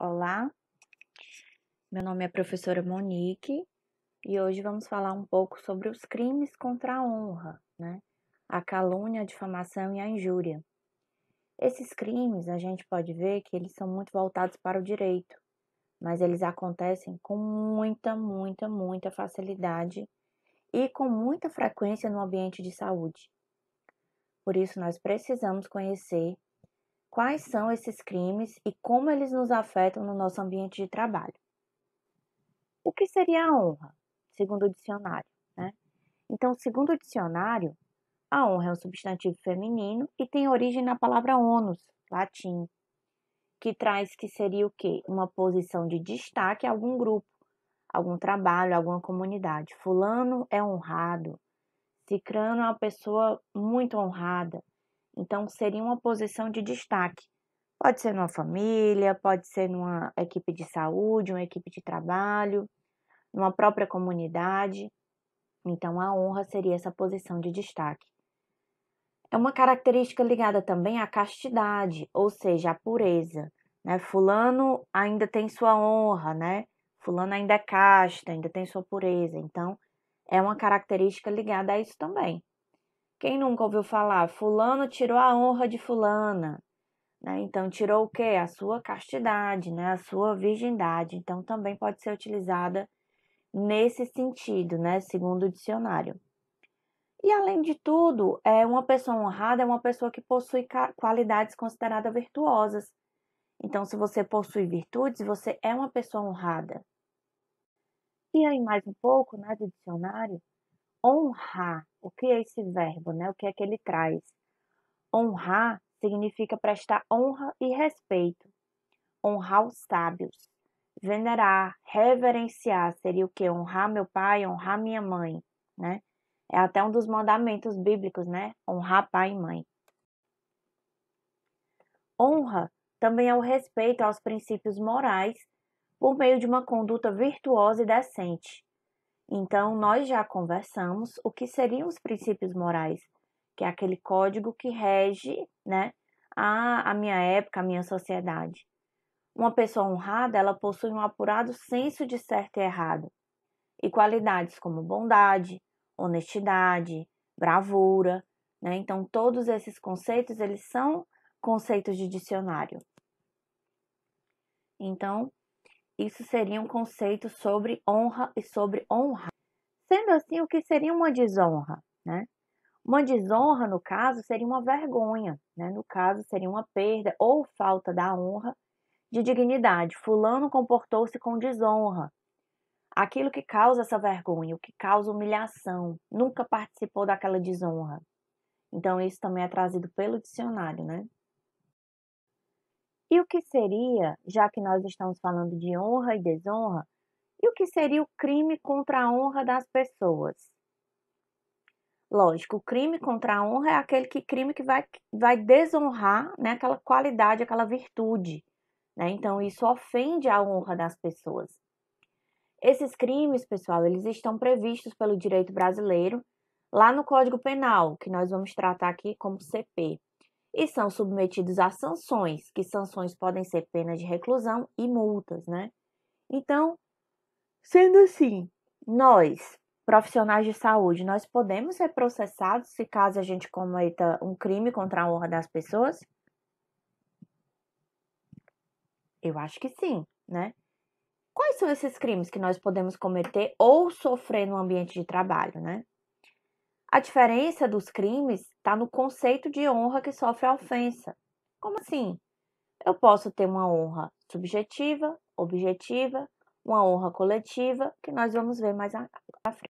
Olá, meu nome é professora Monique e hoje vamos falar um pouco sobre os crimes contra a honra, né? A calúnia, a difamação e a injúria. Esses crimes a gente pode ver que eles são muito voltados para o direito, mas eles acontecem com muita facilidade e com muita frequência no ambiente de saúde. Por isso, nós precisamos conhecer quais são esses crimes e como eles nos afetam no nosso ambiente de trabalho. O que seria a honra, segundo o dicionário, né? Então, segundo o dicionário, a honra é um substantivo feminino e tem origem na palavra onus, latim, que traz que seria o quê? Uma posição de destaque a algum grupo, algum trabalho, alguma comunidade. Fulano é honrado, cicrano é uma pessoa muito honrada. Então, seria uma posição de destaque. Pode ser numa família, pode ser numa equipe de saúde, uma equipe de trabalho, numa própria comunidade. Então, a honra seria essa posição de destaque. É uma característica ligada também à castidade, ou seja, à pureza, né? Fulano ainda tem sua honra, né? Fulano ainda é casta, ainda tem sua pureza. Então, é uma característica ligada a isso também. Quem nunca ouviu falar? Fulano tirou a honra de fulana, né? Então, tirou o quê? A sua castidade, né? A sua virgindade. Então, também pode ser utilizada nesse sentido, né? Segundo o dicionário. E além de tudo, uma pessoa honrada é uma pessoa que possui qualidades consideradas virtuosas. Então, se você possui virtudes, você é uma pessoa honrada. E aí, mais um pouco, né, do dicionário, honrar. O que é esse verbo, né? O que é que ele traz? Honrar significa prestar honra e respeito. Honrar os sábios. Venerar, reverenciar, seria o quê? Honrar meu pai, honrar minha mãe, né? É até um dos mandamentos bíblicos, né? Honrar pai e mãe. Honra também é o respeito aos princípios morais por meio de uma conduta virtuosa e decente. Então, nós já conversamos o que seriam os princípios morais, que é aquele código que rege, né, a minha época, a minha sociedade. Uma pessoa honrada, ela possui um apurado senso de certo e errado, e qualidades como bondade, honestidade, bravura, né? Então, todos esses conceitos, eles são conceitos de dicionário. Então, isso seria um conceito sobre honra e sobre honrar. Sendo assim, o que seria uma desonra, né? Uma desonra, no caso, seria uma vergonha, né? No caso, seria uma perda ou falta da honra de dignidade. Fulano comportou-se com desonra. Aquilo que causa essa vergonha, o que causa humilhação, nunca participou daquela desonra. Então, isso também é trazido pelo dicionário, né? E o que seria, já que nós estamos falando de honra e desonra, e o que seria o crime contra a honra das pessoas? Lógico, o crime contra a honra é aquele crime que vai desonrar, né, aquela qualidade, aquela virtude, né? Então, isso ofende a honra das pessoas. Esses crimes, pessoal, eles estão previstos pelo direito brasileiro lá no Código Penal, que nós vamos tratar aqui como CP, e são submetidos a sanções, que sanções podem ser penas de reclusão e multas, né? Então, sendo assim, nós, profissionais de saúde, nós podemos ser processados se caso a gente cometa um crime contra a honra das pessoas? Eu acho que sim, né? Quais são esses crimes que nós podemos cometer ou sofrer no ambiente de trabalho, né? A diferença dos crimes está no conceito de honra que sofre a ofensa. Como assim? Eu posso ter uma honra subjetiva, objetiva, uma honra coletiva, que nós vamos ver mais à frente.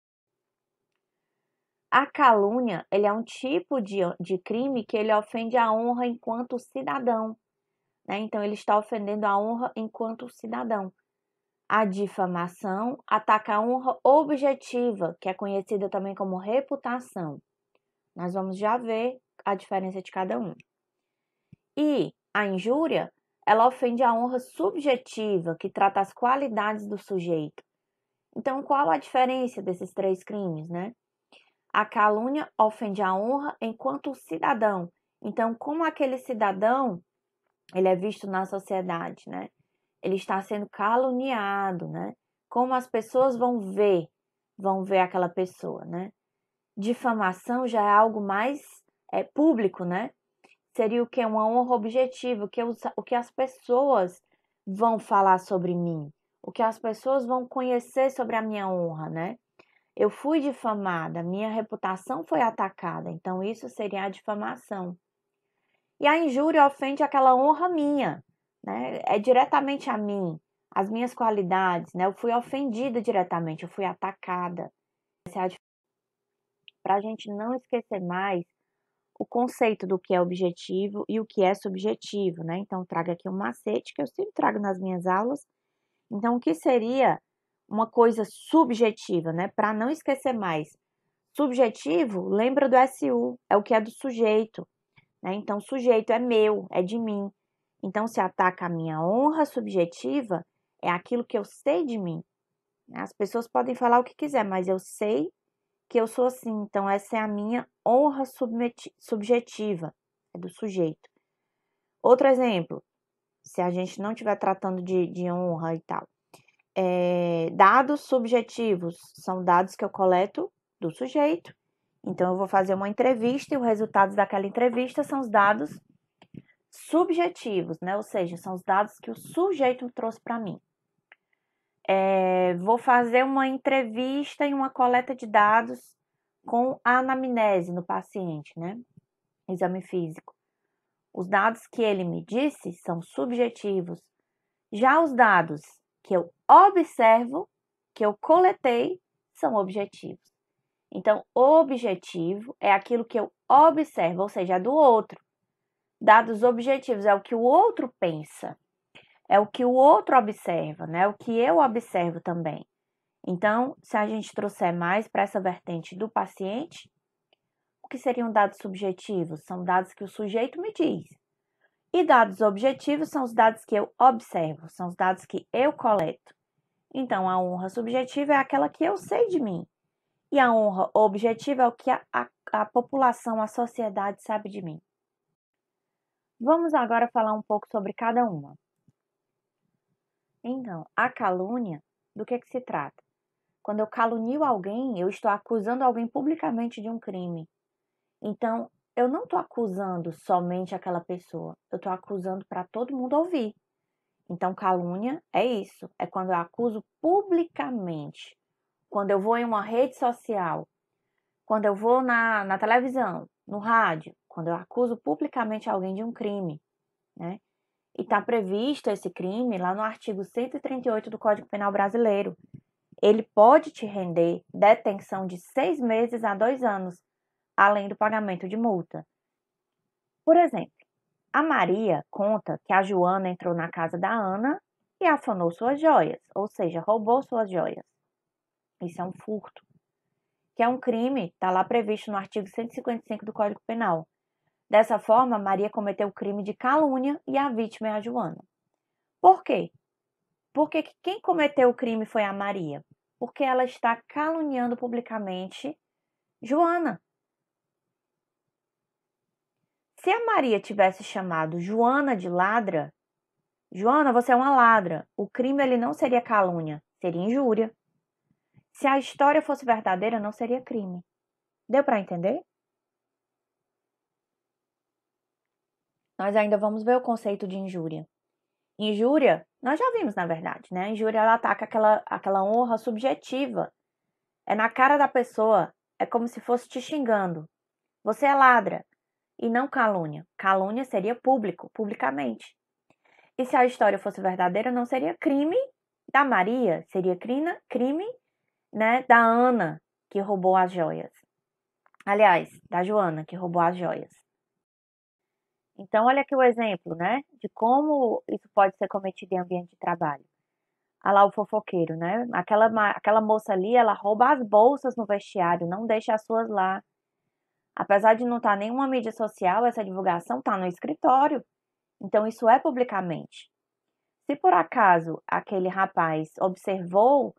A calúnia, ele é um tipo de crime que ele ofende a honra enquanto cidadão, né? Então, ele está ofendendo a honra enquanto cidadão. A difamação ataca a honra objetiva, que é conhecida também como reputação. Nós vamos já ver a diferença de cada um. E a injúria, ela ofende a honra subjetiva, que trata as qualidades do sujeito. Então, qual a diferença desses três crimes, né? A calúnia ofende a honra enquanto cidadão. Então, como aquele cidadão, ele é visto na sociedade, né? ele está sendo caluniado, né? Como as pessoas vão ver aquela pessoa, né? Difamação já é algo mais público, né? Seria o que? Uma honra objetiva, o que as pessoas vão falar sobre mim, o que as pessoas vão conhecer sobre a minha honra, né? Eu fui difamada, minha reputação foi atacada, então isso seria a difamação. E a injúria ofende aquela honra minha, né? É diretamente a mim, as minhas qualidades, né? Eu fui ofendida diretamente, eu fui atacada. Para a gente não esquecer mais o conceito do que é objetivo e o que é subjetivo, né? Então, trago aqui um macete que eu sempre trago nas minhas aulas. Então, o que seria uma coisa subjetiva, né? Para não esquecer mais. Subjetivo, lembra do SU, é o que é do sujeito, né? Então, sujeito é meu, é de mim. Então, se ataca a minha honra subjetiva, é aquilo que eu sei de mim. As pessoas podem falar o que quiser, mas eu sei que eu sou assim. Então, essa é a minha honra subjetiva, é do sujeito. Outro exemplo, se a gente não estiver tratando de honra e tal. Dados subjetivos são dados que eu coleto do sujeito. Então, eu vou fazer uma entrevista e os resultados daquela entrevista são os dados subjetivos, né? Ou seja, são os dados que o sujeito trouxe para mim. Vou fazer uma entrevista e uma coleta de dados com a anamnese no paciente, né? Exame físico. Os dados que ele me disse são subjetivos. Já os dados que eu observo, que eu coletei, são objetivos. Então, objetivo é aquilo que eu observo, ou seja, é do outro. Dados objetivos é o que o outro pensa, é o que o outro observa, né? É o que eu observo também. Então, se a gente trouxer mais para essa vertente do paciente, o que seriam dados subjetivos? São dados que o sujeito me diz. E dados objetivos são os dados que eu observo, são os dados que eu coleto. Então, a honra subjetiva é aquela que eu sei de mim. E a honra objetiva é o que a população, a sociedade sabe de mim. Vamos agora falar um pouco sobre cada uma. Então, a calúnia, do que se trata? Quando eu calunio alguém, eu estou acusando alguém publicamente de um crime. Então, eu não estou acusando somente aquela pessoa, eu estou acusando para todo mundo ouvir. Então, calúnia é isso, é quando eu acuso publicamente, quando eu vou em uma rede social, quando eu vou na televisão, no rádio, quando eu acuso publicamente alguém de um crime, né? E está previsto esse crime lá no artigo 138 do Código Penal Brasileiro. Ele pode te render detenção de 6 meses a 2 anos, além do pagamento de multa. Por exemplo, a Maria conta que a Joana entrou na casa da Ana e afanou suas joias, ou seja, roubou suas joias. Isso é um furto, que é um crime, está lá previsto no artigo 155 do Código Penal. Dessa forma, Maria cometeu o crime de calúnia e a vítima é a Joana. Por quê? Porque quem cometeu o crime foi a Maria. Porque ela está caluniando publicamente Joana. Se a Maria tivesse chamado Joana de ladra, Joana, você é uma ladra. O crime ele não seria calúnia, seria injúria. Se a história fosse verdadeira, não seria crime. Deu para entender? Nós ainda vamos ver o conceito de injúria. Injúria, nós já vimos, na verdade, né? A injúria, ela ataca aquela honra subjetiva. É na cara da pessoa, é como se fosse te xingando. Você é ladra, e não calúnia. Calúnia seria público, publicamente. E se a história fosse verdadeira, não seria crime da Maria, seria crime, né, da Ana, que roubou as joias. Aliás, da Joana, que roubou as joias. Então, olha aqui o exemplo, né, de como isso pode ser cometido em ambiente de trabalho. Olha lá o fofoqueiro, né? Aquela moça ali, ela rouba as bolsas no vestiário, não deixa as suas lá. Apesar de não estar nenhuma mídia social, essa divulgação está no escritório. Então, isso é publicamente. Se por acaso aquele rapaz observou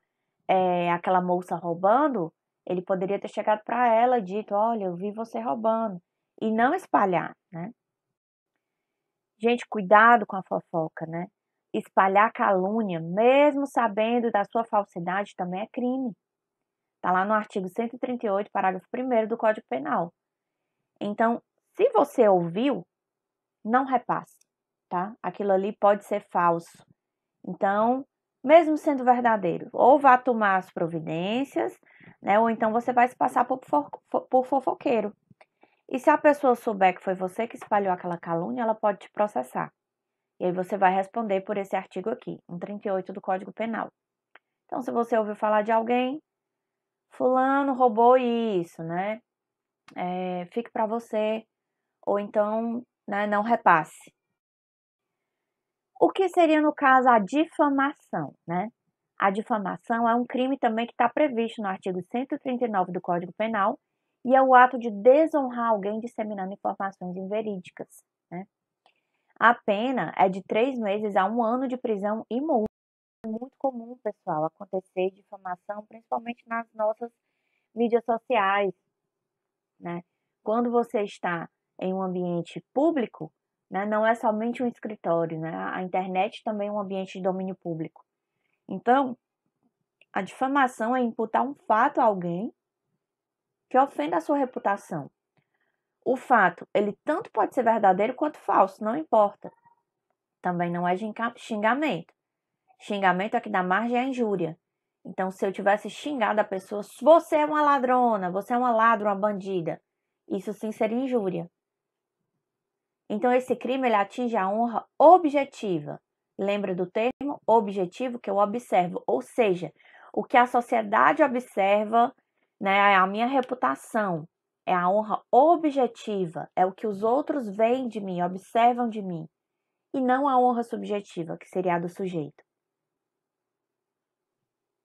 aquela moça roubando, ele poderia ter chegado para ela e dito: olha, eu vi você roubando. E não espalhar, né? Gente, cuidado com a fofoca, né? espalhar calúnia, mesmo sabendo da sua falsidade, também é crime. Está lá no artigo 138, parágrafo 1º do Código Penal. Então, se você ouviu, não repasse, tá? Aquilo ali pode ser falso. Então, mesmo sendo verdadeiro, ou vá tomar as providências, né? Ou então você vai se passar por fofoqueiro. E se a pessoa souber que foi você que espalhou aquela calúnia, ela pode te processar. E aí você vai responder por esse artigo aqui, 138 do Código Penal. Então, se você ouviu falar de alguém, fulano roubou isso, né? Fique para você, ou então, né, não repasse. O que seria, no caso, a difamação, né? A difamação é um crime também que está previsto no artigo 139 do Código Penal e é o ato de desonrar alguém disseminando informações inverídicas, né? A pena é de 3 meses a 1 ano de prisão e multa. É muito comum, pessoal, acontecer difamação, principalmente nas nossas mídias sociais, né? Quando você está em um ambiente público, né, não é somente um escritório, né? A internet também é um ambiente de domínio público. Então, a difamação é imputar um fato a alguém que ofenda a sua reputação. O fato, ele tanto pode ser verdadeiro quanto falso, não importa. Também não é xingamento. Xingamento é que dá margem à injúria. Então, se eu tivesse xingado a pessoa, você é uma ladrona, você é uma ladra, uma bandida, isso sim seria injúria. Então, esse crime ele atinge a honra objetiva. Lembra do termo objetivo que eu observo, ou seja, o que a sociedade observa, né, é a minha reputação, é a honra objetiva, é o que os outros veem de mim, observam de mim, e não a honra subjetiva, que seria a do sujeito.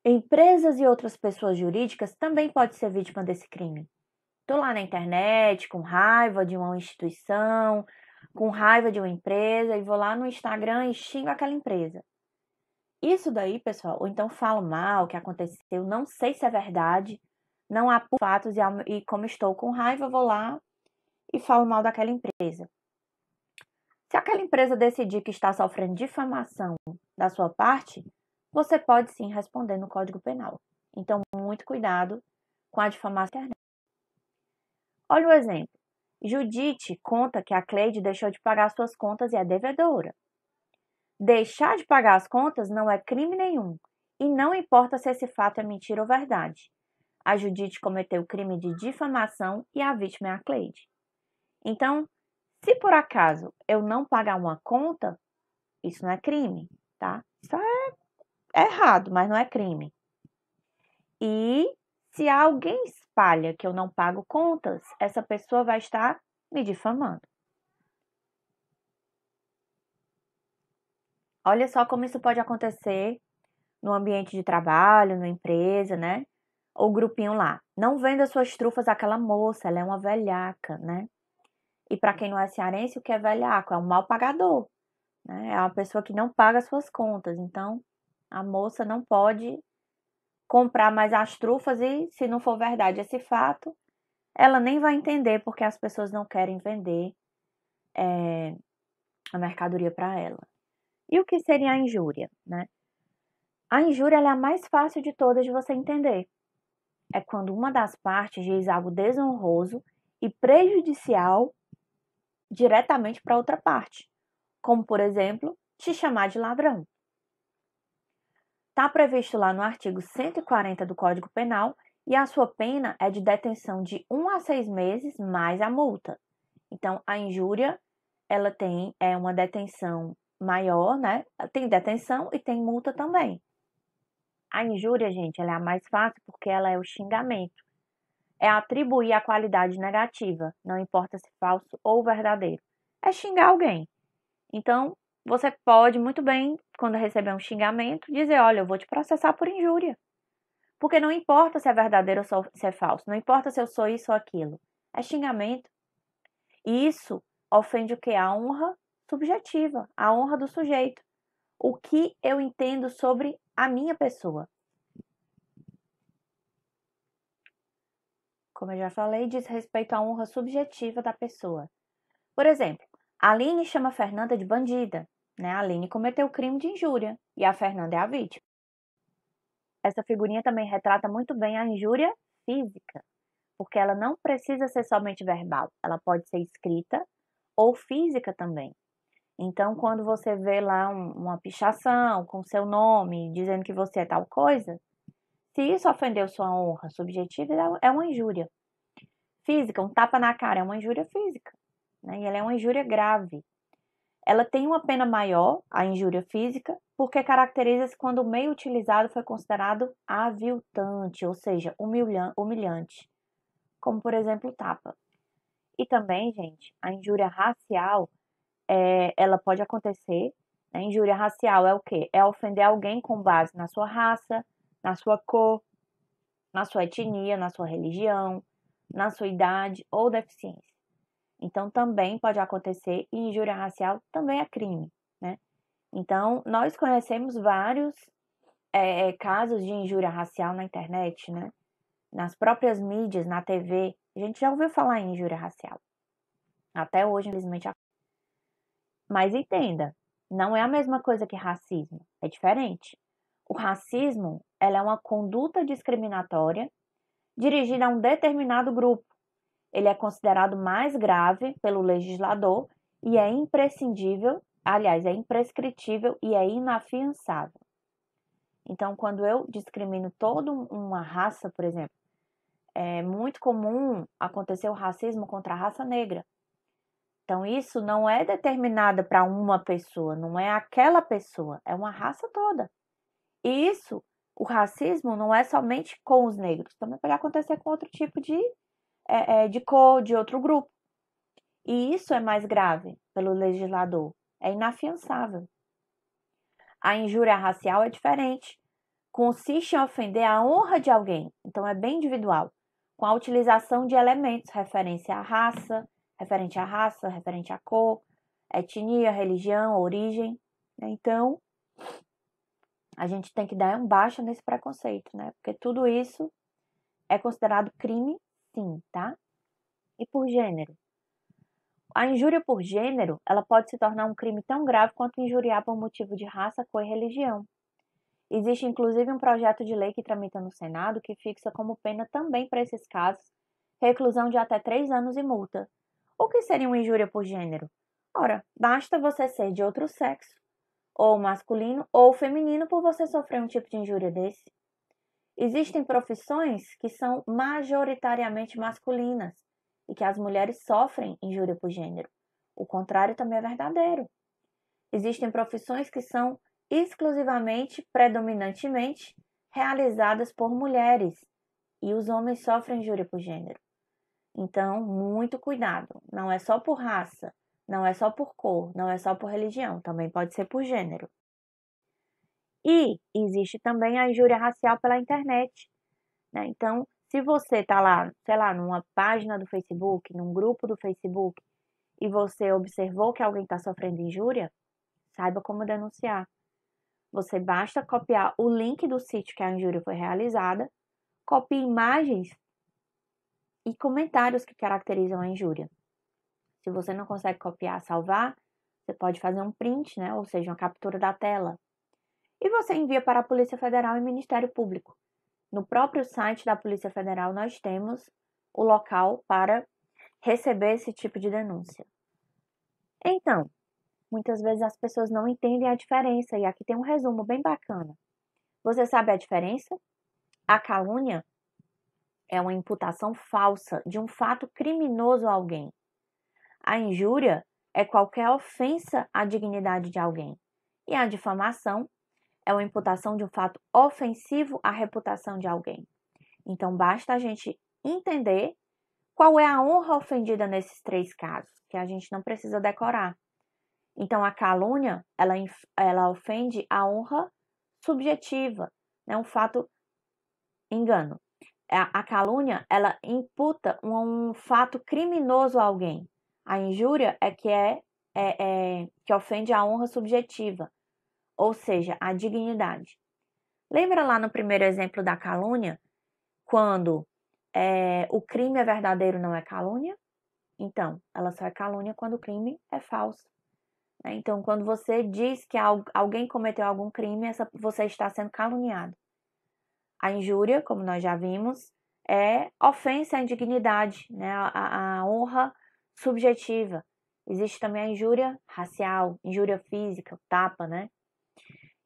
Empresas e outras pessoas jurídicas também podem ser vítima desse crime. Estou lá na internet com raiva de uma instituição, com raiva de uma empresa e vou lá no Instagram e xingo aquela empresa. Isso daí, pessoal, ou então falo mal o que aconteceu, não sei se é verdade, não há fatos e como estou com raiva, vou lá e falo mal daquela empresa. Se aquela empresa decidir que está sofrendo difamação da sua parte, você pode sim responder no Código Penal. Então, muito cuidado com a difamação interna. Olha o exemplo. Judite conta que a Cleide deixou de pagar suas contas e é devedora. Deixar de pagar as contas não é crime nenhum, e não importa se esse fato é mentira ou verdade. A Judite cometeu o crime de difamação e a vítima é a Cleide. Então, se por acaso eu não pagar uma conta, isso não é crime, tá? Isso é errado, mas não é crime. E se alguém espalha que eu não pago contas, essa pessoa vai estar me difamando. Olha só como isso pode acontecer no ambiente de trabalho, na empresa, né? Ou grupinho lá. Não venda suas trufas àquela moça, ela é uma velhaca, né? E para quem não é cearense, o que é velhaco? É um mal pagador, né? É uma pessoa que não paga suas contas. Então, a moça não pode comprar mais as trufas e, se não for verdade esse fato, ela nem vai entender porque as pessoas não querem vender a mercadoria para ela. E o que seria a injúria, né? A injúria é a mais fácil de todas de você entender. É quando uma das partes diz algo desonroso e prejudicial diretamente para outra parte, como, por exemplo, te chamar de ladrão. Está previsto lá no artigo 140 do Código Penal e a sua pena é de detenção de 1 a 6 meses mais a multa. Então, a injúria, ela tem uma detenção maior, né? Tem detenção e tem multa também. A injúria, gente, ela é a mais fácil porque ela é o xingamento. É atribuir a qualidade negativa, não importa se falso ou verdadeiro. É xingar alguém. Então, você pode muito bem, quando receber um xingamento, dizer: olha, eu vou te processar por injúria. Porque não importa se é verdadeiro ou se é falso, não importa se eu sou isso ou aquilo. É xingamento. E isso ofende o quê? A honra subjetiva, a honra do sujeito. O que eu entendo sobre a minha pessoa. Como eu já falei, diz respeito à honra subjetiva da pessoa. Por exemplo, a Aline chama a Fernanda de bandida, né? A Aline cometeu o crime de injúria e a Fernanda é a vítima. Essa figurinha também retrata muito bem a injúria física, porque ela não precisa ser somente verbal, ela pode ser escrita ou física também. Então, quando você vê lá uma pichação com seu nome, dizendo que você é tal coisa, se isso ofendeu sua honra subjetiva, é uma injúria física. Um tapa na cara é uma injúria física, né? E ela é uma injúria grave. Ela tem uma pena maior, a injúria física, porque caracteriza-se quando o meio utilizado foi considerado aviltante, ou seja, humilhante, como por exemplo o tapa. E também, gente, a injúria racial, ela pode acontecer. A injúria racial é o quê? É ofender alguém com base na sua raça, na sua cor, na sua etnia, na sua religião, na sua idade ou deficiência. Então, também pode acontecer, e injúria racial também é crime, né? Então, nós conhecemos vários casos de injúria racial na internet, né? Nas próprias mídias, na TV. A gente já ouviu falar em injúria racial. Até hoje, infelizmente. Mas entenda, não é a mesma coisa que racismo, é diferente. O racismo, ela é uma conduta discriminatória dirigida a um determinado grupo. Ele é considerado mais grave pelo legislador e é imprescindível, aliás, é imprescritível e é inafiançável. Então, quando eu discrimino toda uma raça, por exemplo, é muito comum acontecer o racismo contra a raça negra. Então, isso não é determinado para uma pessoa, não é aquela pessoa, é uma raça toda. E isso, o racismo não é somente com os negros, também pode acontecer com outro tipo de cor, de outro grupo. E isso é mais grave pelo legislador, é inafiançável. A injúria racial é diferente. Consiste em ofender a honra de alguém, então é bem individual, com a utilização de elementos referente à raça, referente à cor, etnia, religião, origem. Então, a gente tem que dar um baixa nesse preconceito, né? Porque tudo isso é considerado crime, sim, tá? E por gênero? A injúria por gênero, ela pode se tornar um crime tão grave quanto injuriar por motivo de raça, cor e religião. Existe inclusive um projeto de lei que tramita no Senado que fixa como pena também para esses casos reclusão de até 3 anos e multa. O que seria uma injúria por gênero? Ora, basta você ser de outro sexo, ou masculino ou feminino, por você sofrer um tipo de injúria desse. Existem profissões que são majoritariamente masculinas e que as mulheres sofrem injúria por gênero. O contrário também é verdadeiro. Existem profissões que são exclusivamente, predominantemente, realizadas por mulheres e os homens sofrem injúria por gênero. Então, muito cuidado. Não é só por raça, não é só por cor, não é só por religião, também pode ser por gênero. E existe também a injúria racial pela internet, né? Então, se você está lá, sei lá, numa página do Facebook, num grupo do Facebook, e você observou que alguém está sofrendo injúria, saiba como denunciar. Você basta copiar o link do sítio que a injúria foi realizada, copie imagens e comentários que caracterizam a injúria. Se você não consegue copiar, salvar, você pode fazer um print, né? Ou seja, uma captura da tela. E você envia para a Polícia Federal e Ministério Público. No próprio site da Polícia Federal nós temos o local para receber esse tipo de denúncia. Então, muitas vezes as pessoas não entendem a diferença e aqui tem um resumo bem bacana. Você sabe a diferença? A calúnia é uma imputação falsa de um fato criminoso a alguém. A injúria é qualquer ofensa à dignidade de alguém. E a difamação é uma imputação de um fato ofensivo à reputação de alguém. Então, basta a gente entender qual é a honra ofendida nesses 3 casos, que a gente não precisa decorar. Então, a calúnia, ela ofende a honra subjetiva, né? Um fato, engano. A calúnia, ela imputa um fato criminoso a alguém. A injúria que ofende a honra subjetiva, ou seja, a dignidade. Lembra lá no primeiro exemplo da calúnia, quando o crime é verdadeiro, não é calúnia? Então, ela só é calúnia quando o crime é falso. né? Então, quando você diz que alguém cometeu algum crime, você está sendo caluniado. A injúria, como nós já vimos, é ofensa à indignidade, né? A honra subjetiva. Existe também a injúria racial, injúria física, o tapa, né?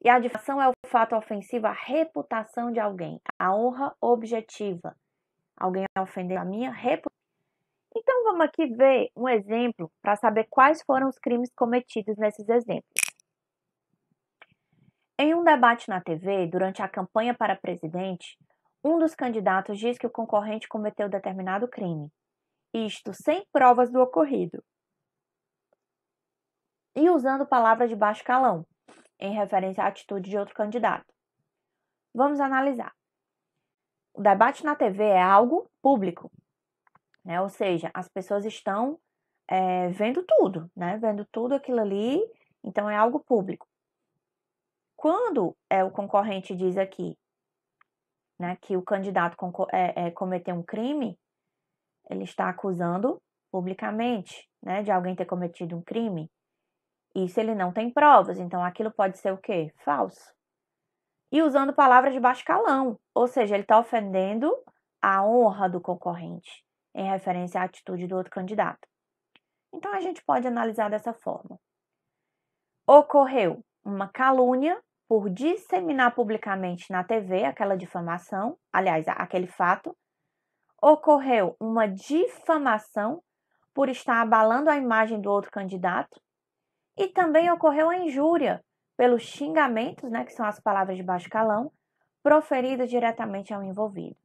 E a difamação é o fato ofensivo à reputação de alguém, a honra objetiva. Alguém ofendeu a minha reputação. Então vamos aqui ver um exemplo para saber quais foram os crimes cometidos nesses exemplos. Em um debate na TV, durante a campanha para presidente, um dos candidatos diz que o concorrente cometeu determinado crime, isto sem provas do ocorrido, e usando palavras de baixo calão, em referência à atitude de outro candidato. Vamos analisar. O debate na TV é algo público, né? Ou seja, as pessoas estão vendo tudo, né? Vendo tudo aquilo ali, então é algo público. Quando o concorrente diz aqui, né, que o candidato cometeu um crime, ele está acusando publicamente, né, de alguém ter cometido um crime. Isso ele não tem provas, então aquilo pode ser o quê? Falso. E usando palavras de baixo calão, ou seja, ele está ofendendo a honra do concorrente, em referência à atitude do outro candidato. Então a gente pode analisar dessa forma. Ocorreu uma calúnia por disseminar publicamente na TV aquela difamação, aliás, aquele fato. Ocorreu uma difamação por estar abalando a imagem do outro candidato. E também ocorreu a injúria pelos xingamentos, né, que são as palavras de baixo calão, proferidas diretamente ao envolvido.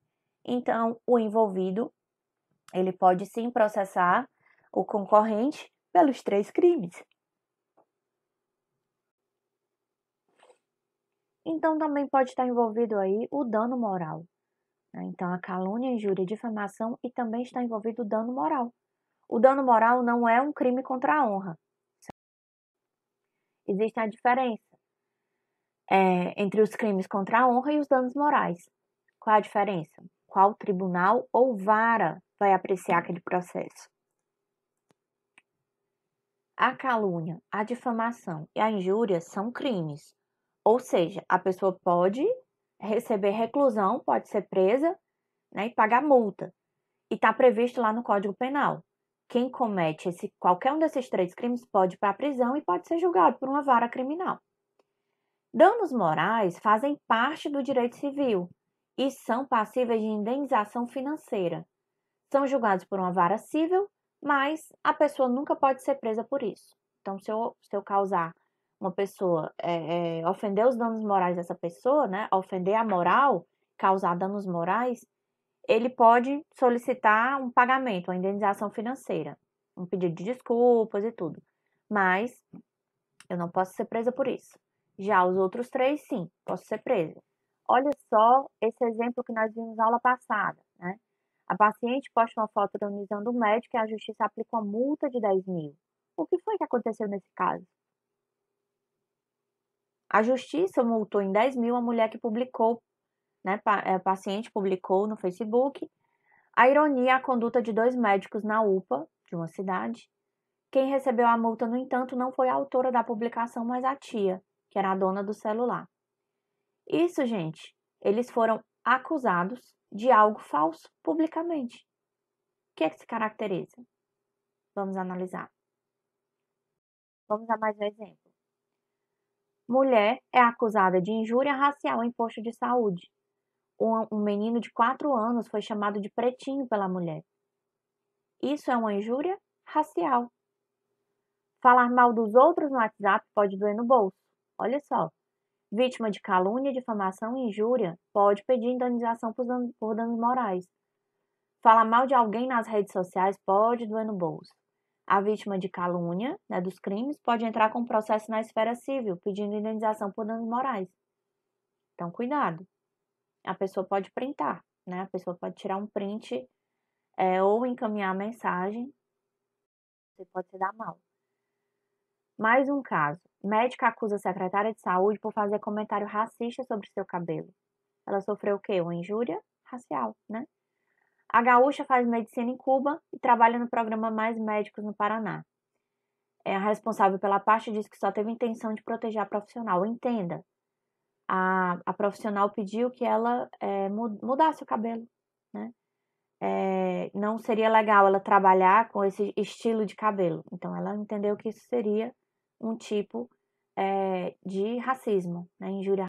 Então, o envolvido, ele pode sim processar o concorrente pelos 3 crimes. Então, também pode estar envolvido aí o dano moral, né? Então, a calúnia, a injúria, a difamação e também está envolvido o dano moral. O dano moral não é um crime contra a honra. Existe a diferença entre os crimes contra a honra e os danos morais. Qual a diferença? Qual tribunal ou vara vai apreciar aquele processo? A calúnia, a difamação e a injúria são crimes. Ou seja, a pessoa pode receber reclusão, pode ser presa, né, e pagar multa. E está previsto lá no Código Penal. Quem comete qualquer um desses 3 crimes pode ir para a prisão e pode ser julgado por uma vara criminal. Danos morais fazem parte do direito civil e são passíveis de indenização financeira. São julgados por uma vara civil, mas a pessoa nunca pode ser presa por isso. Então, se eu causar uma pessoa, ofender os danos morais dessa pessoa, né, ofender a moral, causar danos morais, ele pode solicitar um pagamento, uma indenização financeira, um pedido de desculpas e tudo. Mas eu não posso ser presa por isso. Já os outros 3, sim, posso ser presa. Olha só esse exemplo que nós vimos na aula passada, né? A paciente posta uma foto ironizando o médico e a justiça aplica uma multa de 10 mil. O que foi que aconteceu nesse caso? A justiça multou em 10 mil a mulher que publicou, né? A paciente publicou no Facebook a ironia e a conduta de 2 médicos na UPA de uma cidade. Quem recebeu a multa, no entanto, não foi a autora da publicação, mas a tia, que era a dona do celular. Isso, gente, eles foram acusados de algo falso publicamente. O que é que se caracteriza? Vamos analisar. Vamos a mais um exemplo. Mulher é acusada de injúria racial em posto de saúde. Um menino de 4 anos foi chamado de pretinho pela mulher. Isso é uma injúria racial. Falar mal dos outros no WhatsApp pode doer no bolso. Olha só. Vítima de calúnia, difamação e injúria pode pedir indenização por danos morais. Falar mal de alguém nas redes sociais pode doer no bolso. A vítima de calúnia, né, dos crimes, pode entrar com processo na esfera civil, pedindo indenização por danos morais. Então, cuidado. A pessoa pode printar, né? A pessoa pode tirar um print ou encaminhar a mensagem. Você pode se dar mal. Mais um caso. Médica acusa a secretária de saúde por fazer comentário racista sobre seu cabelo. Ela sofreu o quê? Uma injúria racial, né? A gaúcha faz medicina em Cuba e trabalha no programa Mais Médicos no Paraná. a responsável pela parte disse que só teve intenção de proteger a profissional. Entenda, a profissional pediu que ela mudasse o cabelo, né? Não seria legal ela trabalhar com esse estilo de cabelo. Então, ela entendeu que isso seria um tipo de racismo, né? Injúria.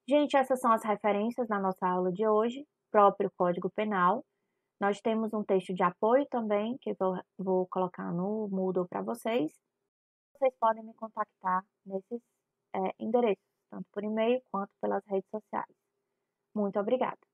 Gente, essas são as referências na nossa aula de hoje, próprio Código Penal. Nós temos um texto de apoio também, que eu vou colocar no Moodle para vocês. Vocês podem me contactar nesses endereços, tanto por e-mail quanto pelas redes sociais. Muito obrigada!